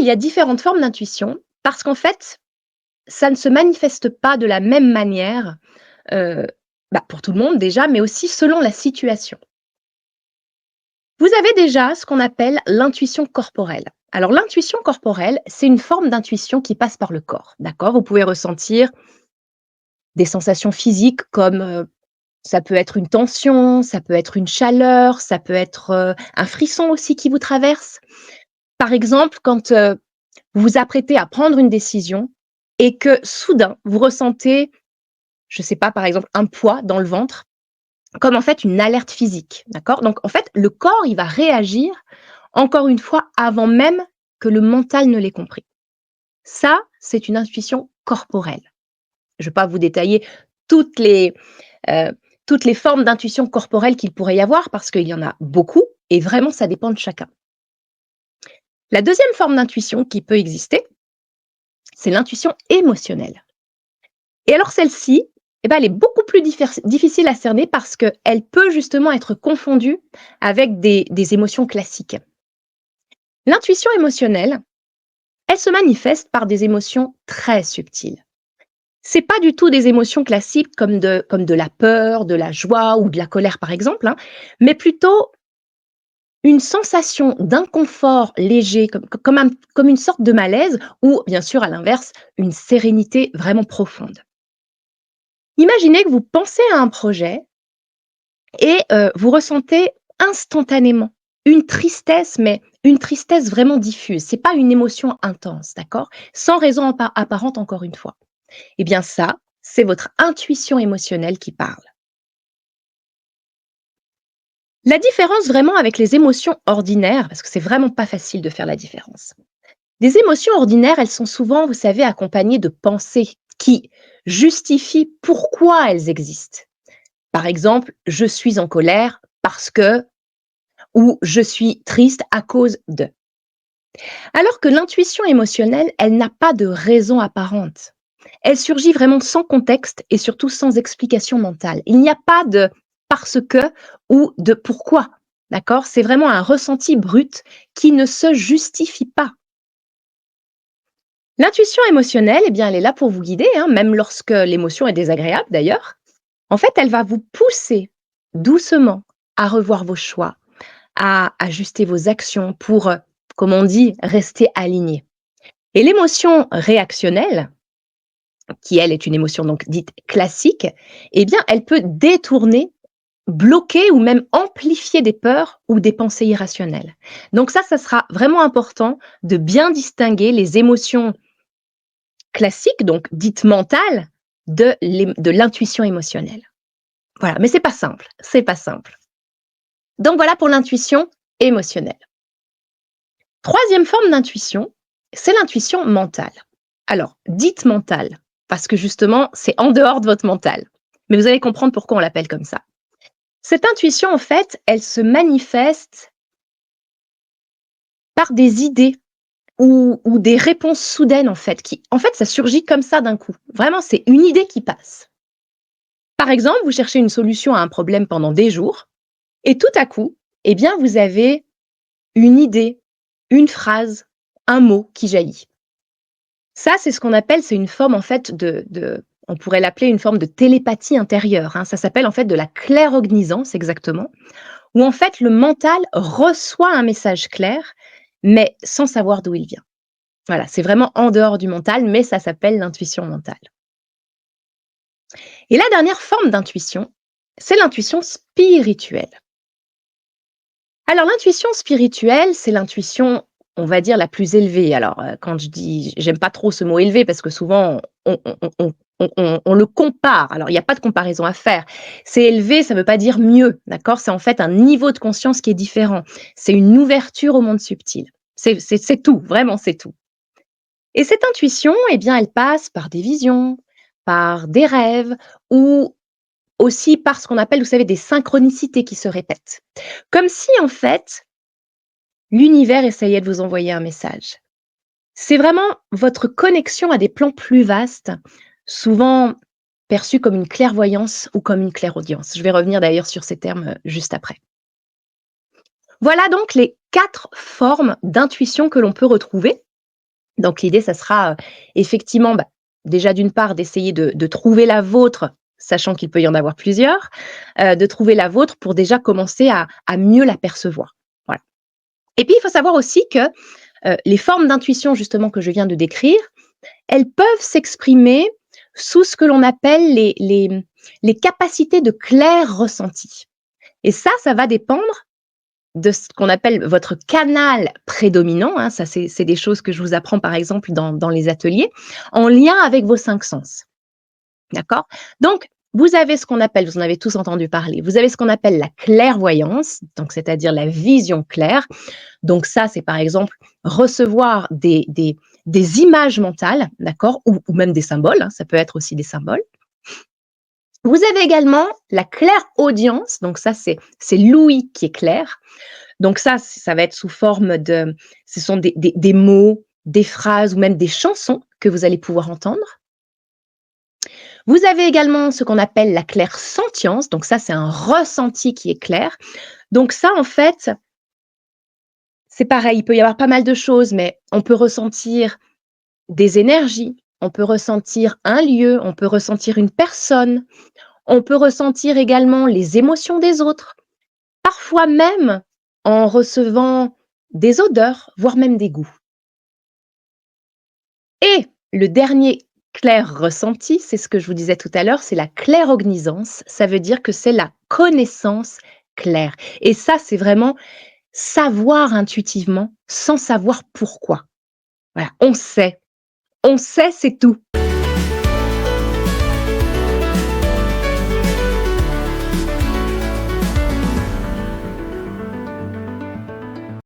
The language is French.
il y a différentes formes d'intuition parce qu'en fait, ça ne se manifeste pas de la même manière, heu, pour tout le monde déjà, mais aussi selon la situation. Vous avez déjà ce qu'on appelle l'intuition corporelle. Alors l'intuition corporelle, c'est une forme d'intuition qui passe par le corps, d'accord? Vous pouvez ressentir des sensations physiques comme, ça peut être une tension, ça peut être une chaleur, ça peut être, un frisson aussi qui vous traverse. Par exemple, quand, vous vous apprêtez à prendre une décision et que soudain, vous ressentez, je ne sais pas, par exemple, un poids dans le ventre, comme en fait une alerte physique, d'accord? Donc en fait, le corps, il va réagir, encore une fois, avant même que le mental ne l'ait compris. Ça, c'est une intuition corporelle. Je ne vais pas vous détailler toutes les, heu, toutes les formes d'intuition corporelle qu'il pourrait y avoir parce qu'il y en a beaucoup et vraiment ça dépend de chacun. La deuxième forme d'intuition qui peut exister, c'est l'intuition émotionnelle. Et alors celle-ci, elle est beaucoup plus difficile à cerner parce qu'elle peut justement être confondue avec des émotions classiques. L'intuition émotionnelle, elle se manifeste par des émotions très subtiles. C'est pas du tout des émotions classiques comme de la peur, de la joie ou de la colère par exemple, hein, mais plutôt une sensation d'inconfort léger, comme une sorte de malaise ou bien sûr à l'inverse, une sérénité vraiment profonde. Imaginez que vous pensez à un projet et vous ressentez instantanément une tristesse, mais une tristesse vraiment diffuse. C'est pas une émotion intense, d'accord? Sans raison apparente encore une fois. Eh bien ça, c'est votre intuition émotionnelle qui parle. La différence vraiment avec les émotions ordinaires, parce que c'est vraiment pas facile de faire la différence. Les émotions ordinaires, elles sont souvent, vous savez, accompagnées de pensées qui justifient pourquoi elles existent. Par exemple, je suis en colère parce que, ou je suis triste à cause de. Alors que l'intuition émotionnelle, elle n'a pas de raison apparente. Elle surgit vraiment sans contexte et surtout sans explication mentale. Il n'y a pas de parce que ou de pourquoi. D'accord? C'est vraiment un ressenti brut qui ne se justifie pas. L'intuition émotionnelle, elle est là pour vous guider, hein, même lorsque l'émotion est désagréable d'ailleurs. En fait, elle va vous pousser doucement à revoir vos choix, à ajuster vos actions pour, comme on dit, rester aligné. Et l'émotion réactionnelle, qui elle est une émotion donc dite classique, elle peut détourner, bloquer ou même amplifier des peurs ou des pensées irrationnelles. Donc ça sera vraiment important de bien distinguer les émotions classiques, donc dites mentales, de l'intuition émotionnelle. Voilà, mais c'est pas simple. Donc voilà pour l'intuition émotionnelle. Troisième forme d'intuition, c'est l'intuition mentale. Alors, dites mentale, parce que justement, c'est en dehors de votre mental. Mais vous allez comprendre pourquoi on l'appelle comme ça. Cette intuition, en fait, elle se manifeste par des idées ou des réponses soudaines, en fait, ça surgit comme ça d'un coup. Vraiment, c'est une idée qui passe. Par exemple, vous cherchez une solution à un problème pendant des jours, et tout à coup, vous avez une idée, une phrase, un mot qui jaillit. Ça, c'est ce qu'on appelle, c'est une forme en fait on pourrait l'appeler une forme de télépathie intérieure, hein. Ça s'appelle en fait de la clairognisance exactement, où en fait le mental reçoit un message clair, mais sans savoir d'où il vient. Voilà, c'est vraiment en dehors du mental, mais ça s'appelle l'intuition mentale. Et la dernière forme d'intuition, c'est l'intuition spirituelle. Alors l'intuition spirituelle, c'est l'intuition, on va dire, la plus élevée. Alors, quand je dis j'aime pas trop ce mot élevé parce que souvent on le compare. Alors il y a pas de comparaison à faire. C'est élevé, ça veut pas dire mieux, d'accord? C'est en fait un niveau de conscience qui est différent. C'est une ouverture au monde subtil. C'est tout, vraiment c'est tout. Et cette intuition, elle passe par des visions, par des rêves ou aussi par ce qu'on appelle, vous savez, des synchronicités qui se répètent. Comme si en fait, l'univers essayait de vous envoyer un message. C'est vraiment votre connexion à des plans plus vastes, souvent perçus comme une clairvoyance ou comme une clairaudience. Je vais revenir d'ailleurs sur ces termes juste après. Voilà donc les 4 formes d'intuition que l'on peut retrouver. Donc l'idée, ça sera, effectivement, bah, déjà d'une part d'essayer de trouver la vôtre, sachant qu'il peut y en avoir plusieurs, de trouver la vôtre pour déjà commencer à mieux l'apercevoir. Voilà. Et puis il faut savoir aussi que, les formes d'intuition justement que je viens de décrire, elles peuvent s'exprimer sous ce que l'on appelle les capacités de clair ressenti. Et ça va dépendre de ce qu'on appelle votre canal prédominant, hein, ça c'est des choses que je vous apprends par exemple dans les ateliers, en lien avec vos 5 sens, d'accord? Donc vous avez ce qu'on appelle, vous en avez tous entendu parler, vous avez ce qu'on appelle la clairvoyance, donc c'est-à-dire la vision claire. Donc ça, c'est par exemple recevoir des images mentales, d'accord? Ou même des symboles, hein, ça peut être aussi des symboles. Vous avez également la clairaudience, donc ça c'est l'ouïe qui est claire. Donc ça va être sous forme de ce sont des mots, des phrases ou même des chansons que vous allez pouvoir entendre. Vous avez également ce qu'on appelle la clairsentience, donc ça, c'est un ressenti qui est clair. Donc ça, en fait, c'est pareil, il peut y avoir pas mal de choses, mais on peut ressentir des énergies, on peut ressentir un lieu, on peut ressentir une personne, on peut ressentir également les émotions des autres, parfois même en recevant des odeurs, voire même des goûts. Et le dernier clair ressenti, c'est ce que je vous disais tout à l'heure, c'est la clairognisance. Ça veut dire que c'est la connaissance claire. Et ça, c'est vraiment savoir intuitivement sans savoir pourquoi. Voilà, on sait, c'est tout.